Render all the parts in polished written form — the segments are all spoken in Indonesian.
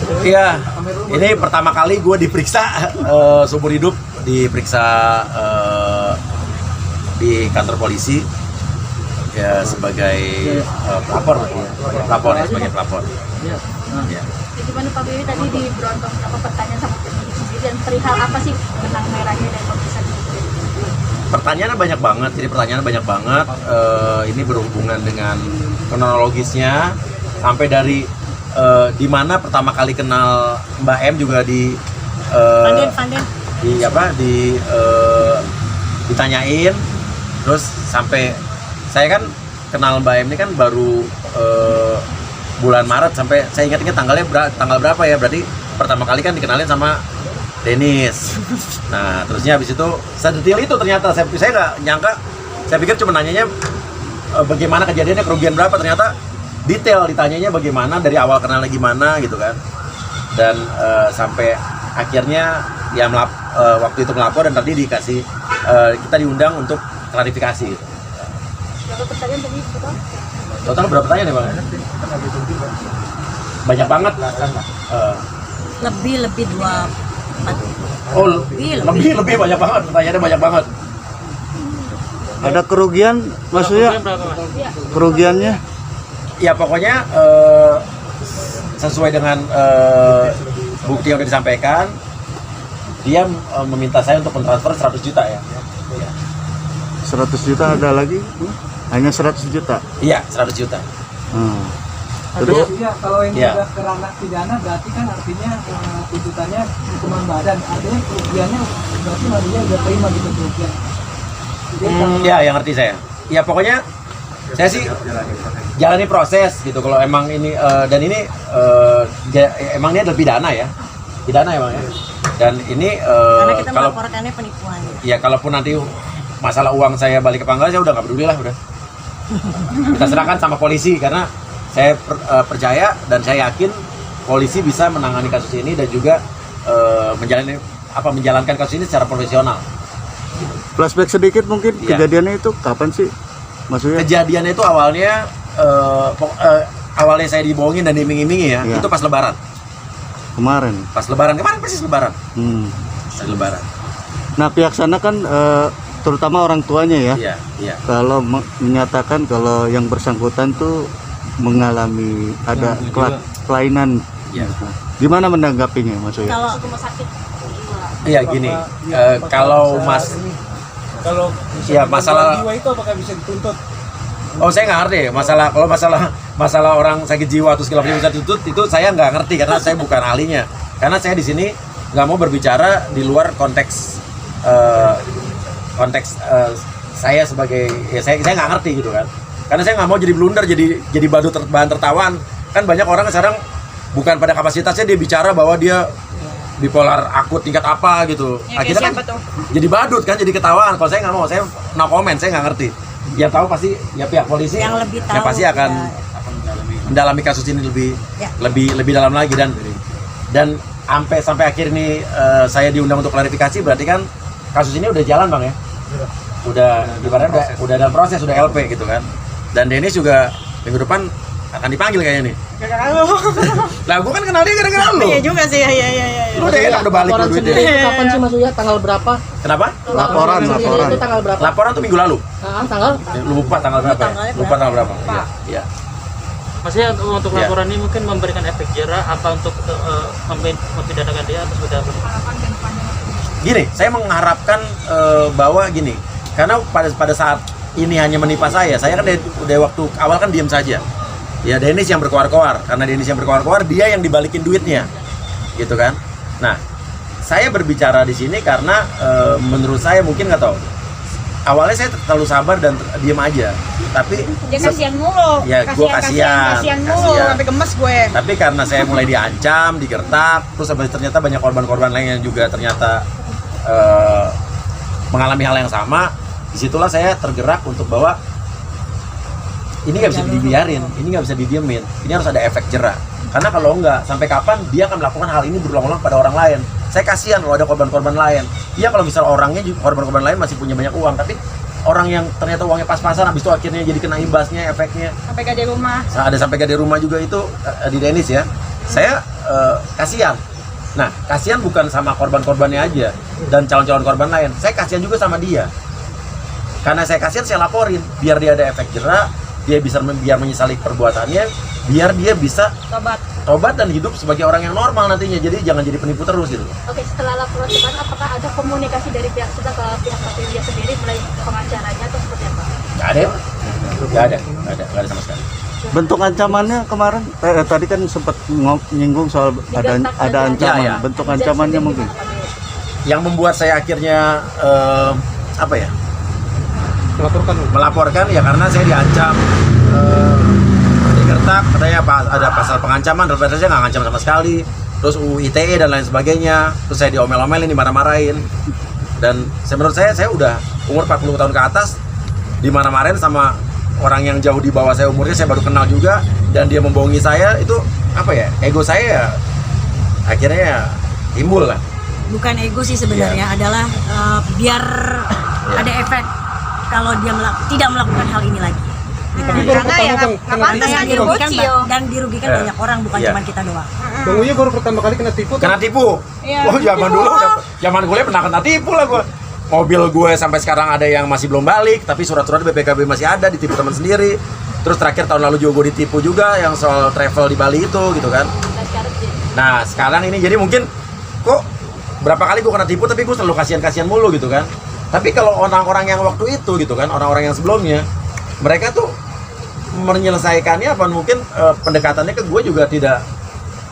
Iya, ini pertama kali gue diperiksa seumur hidup, diperiksa di kantor polisi ya sebagai pelapor, pelapor ya, sebagai pelapor. Ya. Gimana Pak Bibi tadi di Brontong apa pertanyaan sama penyidik sendiri dan perihal apa sih benang merahnya dan kok bisa Pertanyaannya banyak banget, jadi pertanyaannya banyak banget. Ini berhubungan dengan kronologisnya sampai dari di mana pertama kali kenal Mbak M juga Fanden. ditanyain, terus sampai saya kan kenal Mbak M ini kan baru bulan Maret, sampai saya ingat-ingat tanggal berapa ya, berarti pertama kali kan dikenalin sama Dennis. Nah terusnya habis itu sedetail itu ternyata saya nggak nyangka, saya pikir cuma nanyanya bagaimana kejadiannya, kerugian berapa, ternyata detail ditanyanya bagaimana, dari awal kenalnya gimana gitu kan, dan sampai akhirnya dia waktu itu melapor dan tadi dikasih kita diundang untuk klarifikasi gitu. berapa pertanyaan tadi betul? Total berapa pertanyaan ya Bang? Banyak banget. Lebih 2 Oh, lebih banyak banget, pertanyaannya banyak banget. Ada kerugian maksudnya? Kerugiannya? Ya pokoknya sesuai dengan bukti yang sudah disampaikan, dia meminta saya untuk mentransfer 100 juta ya. 100 juta ada lagi? Hanya 100 juta? Iya, 100 juta. Terus? Ya, kalau ini Ya. udah ke ranah pidana berarti kan artinya tuntutannya hukuman badan, artinya kerugiannya berarti Maria udah terima gitu kerugian. Jadi Ya, yang ngerti saya. Ya pokoknya saya sih jalani proses gitu. Kalau emang ini dan ini emang ini adalah pidana ya Bang ya. Dan ini karena kita kalau melaporkannya penipuan. ya kalaupun nanti masalah uang saya balik ke pangkal, saya udah nggak peduli lah udah. Kita serahkan sama polisi karena saya percaya dan saya yakin polisi bisa menangani kasus ini dan juga menjalankan kasus ini secara profesional. Flashback sedikit mungkin, Ya. kejadiannya itu kapan sih? Maksudnya? Kejadiannya itu awalnya awalnya saya dibohongin dan diiming-imingi ya. Ya. Itu pas lebaran. Kemarin. Kemarin persis lebaran. Pas lebaran. Nah pihak sana kan terutama orang tuanya ya, Iya. kalau menyatakan kalau yang bersangkutan tuh mengalami ada kelainan. Iya. Gimana menanggapinya maksudnya? Kalau Rumah sakit jiwa. Iya gini, kalau kalau ya masalah jiwa itu apakah bisa dituntut? Oh saya nggak ngerti kalau masalah orang sakit jiwa atau segala macam bisa dituntut, itu saya nggak ngerti karena saya bukan ahlinya. Karena saya di sini nggak mau berbicara di luar konteks saya sebagai saya nggak ngerti gitu kan. Karena saya nggak mau jadi blunder, jadi bahan tertawaan. Kan banyak orang sekarang bukan pada kapasitasnya dia bicara bahwa dia bipolar akut tingkat apa gitu. Ya, Akhirnya kan jadi badut kan, jadi ketawaan. Kalau saya nggak mau, saya no comment, saya nggak ngerti. Yang tahu pasti ya pihak polisi yang lebih tahu yang pasti akan mendalami kasus ini lebih dalam lagi, dan sampai akhir ini saya diundang untuk klarifikasi, berarti kan kasus ini udah jalan Bang ya. Udah ibaratnya udah dalam proses, udah LP gitu kan. Dan Dennis juga minggu depan akan dipanggil kayaknya nih. Gara-gara lu. Lah gua kan kenal dia gara-gara lu. Iya juga sih, iya. Lu udah enak udah balik lu duitnya. Kapan sih Mas Uya? Tanggal berapa? Kenapa? Laporan. Itu tanggal berapa? Laporan tuh minggu lalu. Tanggal? Lupa tanggal berapa ya? Lupa tanggal berapa. Iya. Maksudnya untuk Ya. laporan ini mungkin memberikan efek jerah apa untuk mempidanakan dia atau sudah Gini, saya mengharapkan bahwa gini, karena pada saat ini hanya menimpa saya kan udah waktu awal kan diam saja. Ya Dennis yang berkoar-koar, karena Dennis yang berkoar-koar, dia yang dibalikin duitnya, gitu kan. Nah, saya berbicara di sini karena menurut saya mungkin nggak tahu. Awalnya saya terlalu sabar dan diam aja, tapi Dia kasihan mulu. Ya, gua kasihan mulu sampai gemes gue. Tapi karena saya mulai diancam, digertak, terus habis ternyata banyak korban-korban lain yang juga ternyata mengalami hal yang sama. Disitulah saya tergerak untuk bahwa ini nggak bisa dibiarin, ini nggak bisa didiemin, ini harus ada efek jerah. Karena kalau enggak, sampai kapan dia akan melakukan hal ini berulang-ulang pada orang lain. Saya kasihan kalau ada korban-korban lain. Iya kalau misal orangnya juga korban-korban lain masih punya banyak uang, tapi orang yang ternyata uangnya pas-pasan, habis itu akhirnya jadi kena imbasnya, efeknya. Sampai gak di rumah. Ada sampai gak di rumah juga itu di Dennis ya. Saya kasihan. Nah, kasihan bukan sama korban-korbannya aja dan calon-calon korban lain. Saya kasihan juga sama dia. Karena saya kasihan, saya laporin biar dia ada efek jera, dia bisa biar menyesali perbuatannya, biar dia bisa tobat dan hidup sebagai orang yang normal nantinya. Jadi jangan jadi penipu terus gitu. Oke, setelah laporan cepat, apakah ada komunikasi dari pihak kita ke pihak dia sendiri mulai pengacaranya atau seperti apa? Nggak ada sama sekali. Bentuk ancamannya kemarin tadi kan sempat nyinggung soal ada ancaman. Ya. Bentuk ancamannya mungkin. Yang membuat saya akhirnya melaporkan ya karena saya diancam digertak, katanya ada pasal pengancaman, terus saya nggak ngancam sama sekali, terus UU ITE dan lain sebagainya, terus saya diomel-omelin, dimarah-marahin, dan menurut saya udah umur 40 tahun ke atas dimarah-marahin sama orang yang jauh di bawah saya umurnya, saya baru kenal juga, dan dia membohongi saya, itu ego saya ya, akhirnya ya timbul lah. Bukan ego sih sebenarnya, adalah biar ada efek kalau dia tidak melakukan hal ini lagi. Karena ya nggak pantas kan dan dirugikan banyak orang, bukan cuma kita doang. Bang Uya baru pertama kali kena tipu. Oh, zaman dulu zaman gue pernah kena tipu lah gue. Mobil gue sampai sekarang ada yang masih belum balik, tapi surat-surat BPKB masih ada, ditipu teman sendiri. Terus terakhir tahun lalu juga gue ditipu juga yang soal travel di Bali itu gitu kan. Nah sekarang ini jadi mungkin kok berapa kali gue kena tipu tapi gue selalu kasihan mulu gitu kan. Tapi kalau orang-orang yang waktu itu gitu kan, orang-orang yang sebelumnya, mereka tuh menyelesaikannya apa mungkin pendekatannya ke gue juga tidak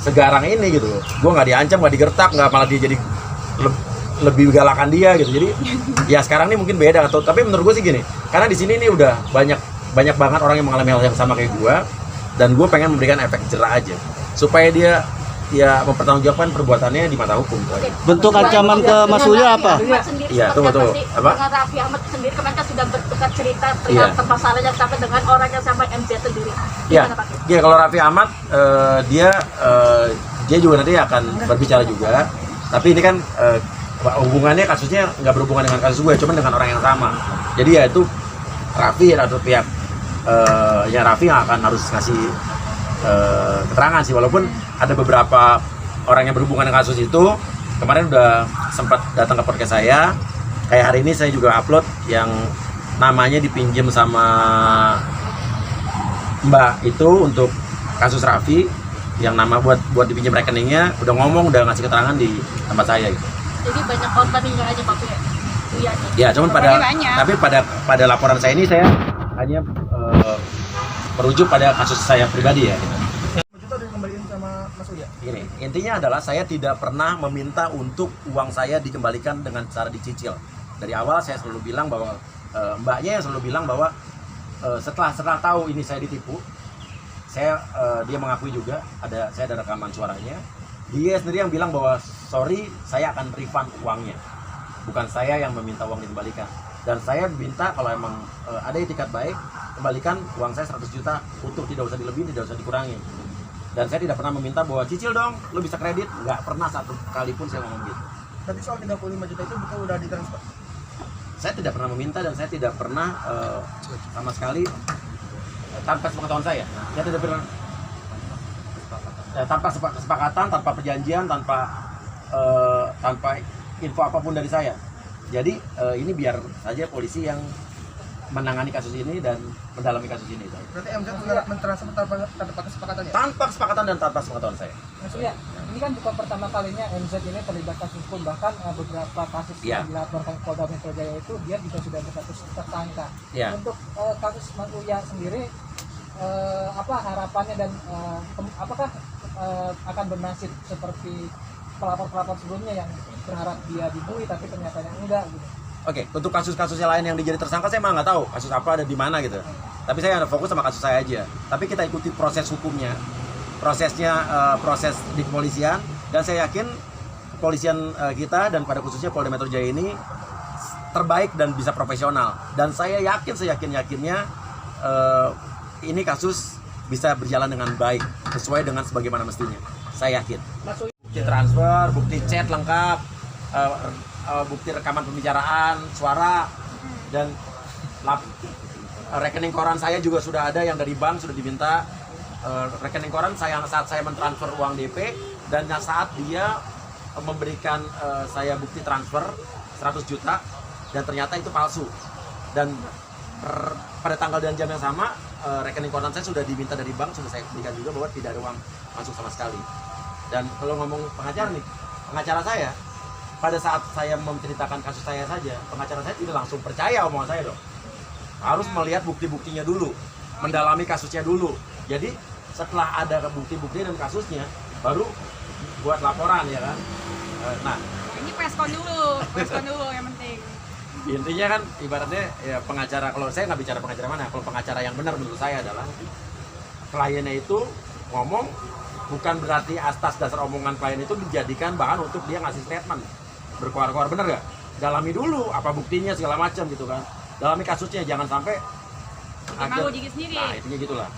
segarang ini gitu loh. Gue nggak diancam, nggak digertak, nggak malah dia jadi lebih galakan dia gitu. Jadi ya sekarang ini mungkin beda atau tapi menurut gue sih gini, karena di sini ini udah banyak banget orang yang mengalami hal yang sama kayak gue, dan gue pengen memberikan efek jera aja supaya dia ya mempertanggungjawabkan perbuatannya di mata hukum. Bentuk ancaman ke Mas Uya apa? Iya, tunggu. Apa? Dengan Raffi Ahmad sendiri kemarin kan sudah bertukar cerita perihal permasalahan yang sampai dengan orang yang sama MZ sendiri. Iya, kalau Raffi Ahmad dia juga nanti akan berbicara juga. Tapi ini kan hubungannya kasusnya nggak berhubungan dengan kasus gue, cuma dengan orang yang sama. Jadi ya itu Raffi atau pihak Raffi yang akan harus ngasih keterangan sih, walaupun ada beberapa orang yang berhubungan dengan kasus itu kemarin udah sempat datang ke podcast saya. Kayak hari ini saya juga upload yang namanya dipinjam sama Mbak itu untuk kasus Raffi, yang nama buat dipinjam rekeningnya, udah ngasih keterangan di tempat saya gitu. Jadi banyak korban yang nggak hanya Pak Uya. Ya, cuman pada laporan saya ini saya hanya merujuk pada kasus saya pribadi ya. Gitu. Gini, intinya adalah saya tidak pernah meminta untuk uang saya dikembalikan dengan cara dicicil. Dari awal saya selalu bilang bahwa mbaknya yang selalu bilang bahwa setelah tahu ini saya ditipu, dia mengakui juga saya ada rekaman suaranya. Dia sendiri yang bilang bahwa sorry, saya akan refund uangnya, bukan saya yang meminta uang dikembalikan. Dan saya minta kalau emang ada itikat baik, kembalikan uang saya 100 juta utuh, tidak usah dilebihin, tidak usah dikurangi. Dan saya tidak pernah meminta bahwa cicil dong, lo bisa kredit, nggak pernah satu kali pun saya ngomong gitu. Berarti soal 35 juta itu bukan udah ditransfer? Saya tidak pernah meminta dan saya tidak pernah sama sekali tanpa sepengetahuan saya. Saya tidak pernah tanpa kesepakatan, tanpa perjanjian, tanpa info apapun dari saya. Jadi ini biar saja polisi yang menangani kasus ini dan mendalami kasus ini. Berarti MZ mentransfer tanpa kesepakatan ya? Tanpa kesepakatan dan tanpa sepengetahuan saya. Maksudnya, ini kan bukan pertama kalinya MZ ini terlibat kasus hukum, bahkan beberapa kasus yang dilaporkan Polda Metro Jaya itu dia juga sudah berstatus tersangka. Untuk kasus Mas Uya sendiri, apa harapannya dan apakah akan bernasib seperti pelapor-pelapor sebelumnya yang berharap dia dibui tapi ternyata enggak gitu? Oke, untuk kasus-kasusnya lain yang dijadi tersangka saya malah nggak tahu kasus apa ada di mana gitu. Tapi saya ada fokus sama kasus saya aja. Tapi kita ikuti proses hukumnya, proses di kepolisian, dan saya yakin kepolisian kita dan pada khususnya Polda Metro Jaya ini terbaik dan bisa profesional. Dan saya yakin seyakin-yakinnya ini kasus bisa berjalan dengan baik sesuai dengan sebagaimana mestinya. Saya yakin. Bukti transfer, bukti chat lengkap. Bukti rekaman pembicaraan, suara, dan rekening koran saya juga sudah ada yang dari bank sudah diminta. rekening koran saat saya mentransfer uang DP dan saat dia memberikan saya bukti transfer 100 juta dan ternyata itu palsu. Dan pada tanggal dan jam yang sama rekening koran saya sudah diminta dari bank, sudah saya berikan juga bahwa tidak ada uang masuk sama sekali. Dan kalau ngomong pengacara nih, pengacara saya pada saat saya menceritakan kasus saya saja, pengacara saya tidak langsung percaya omongan saya dong. Harus melihat bukti-buktinya dulu, mendalami kasusnya dulu. Jadi setelah ada bukti-bukti dan kasusnya, baru buat laporan ya kan. Nah, Ini preskon dulu yang penting. intinya kan ibaratnya ya pengacara, kalau saya nggak bicara pengacara mana, kalau pengacara yang benar menurut saya adalah kliennya itu ngomong bukan berarti atas dasar omongan klien itu dijadikan bahan untuk dia ngasih statement berkoar-koar, bener gak? Dalami dulu apa buktinya segala macam gitu kan, dalami kasusnya, jangan sampai Ganggu diri sendiri. nah intinya gitulah.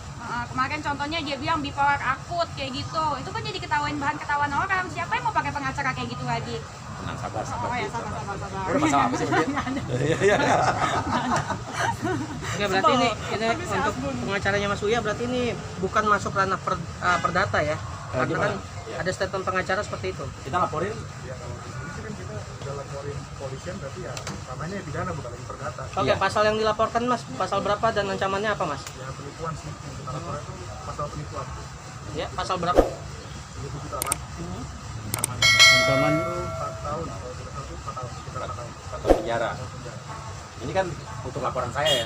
Kemarin contohnya dia bilang bipolar akut kayak gitu, itu kan jadi bahan ketahuan orang. Siapa yang mau pakai pengacara kayak gitu lagi? Tenang, sabar. Oh ya, sabar. Udah masalah apa sih Mbak? Iya. Oke, berarti ini untuk pengacaranya Mas Uya berarti ini bukan masuk ranah perdata ya? Karena kan ada statement pengacara seperti itu. Kita laporin udah laporin polisian, berarti ya namanya pidana bukan lagi perdata. Oke, pasal yang dilaporkan Mas, pasal berapa dan ancamannya apa Mas? Ya penipuan sih, yang kita laporan itu pasal penipuan. Ya, pasal berapa? 30 juta kan? Ancaman 4 tahun atau tidak tahu 4 tahun, sekitar 4 tahun. atau penjara. Ini kan untuk laporan saya ya.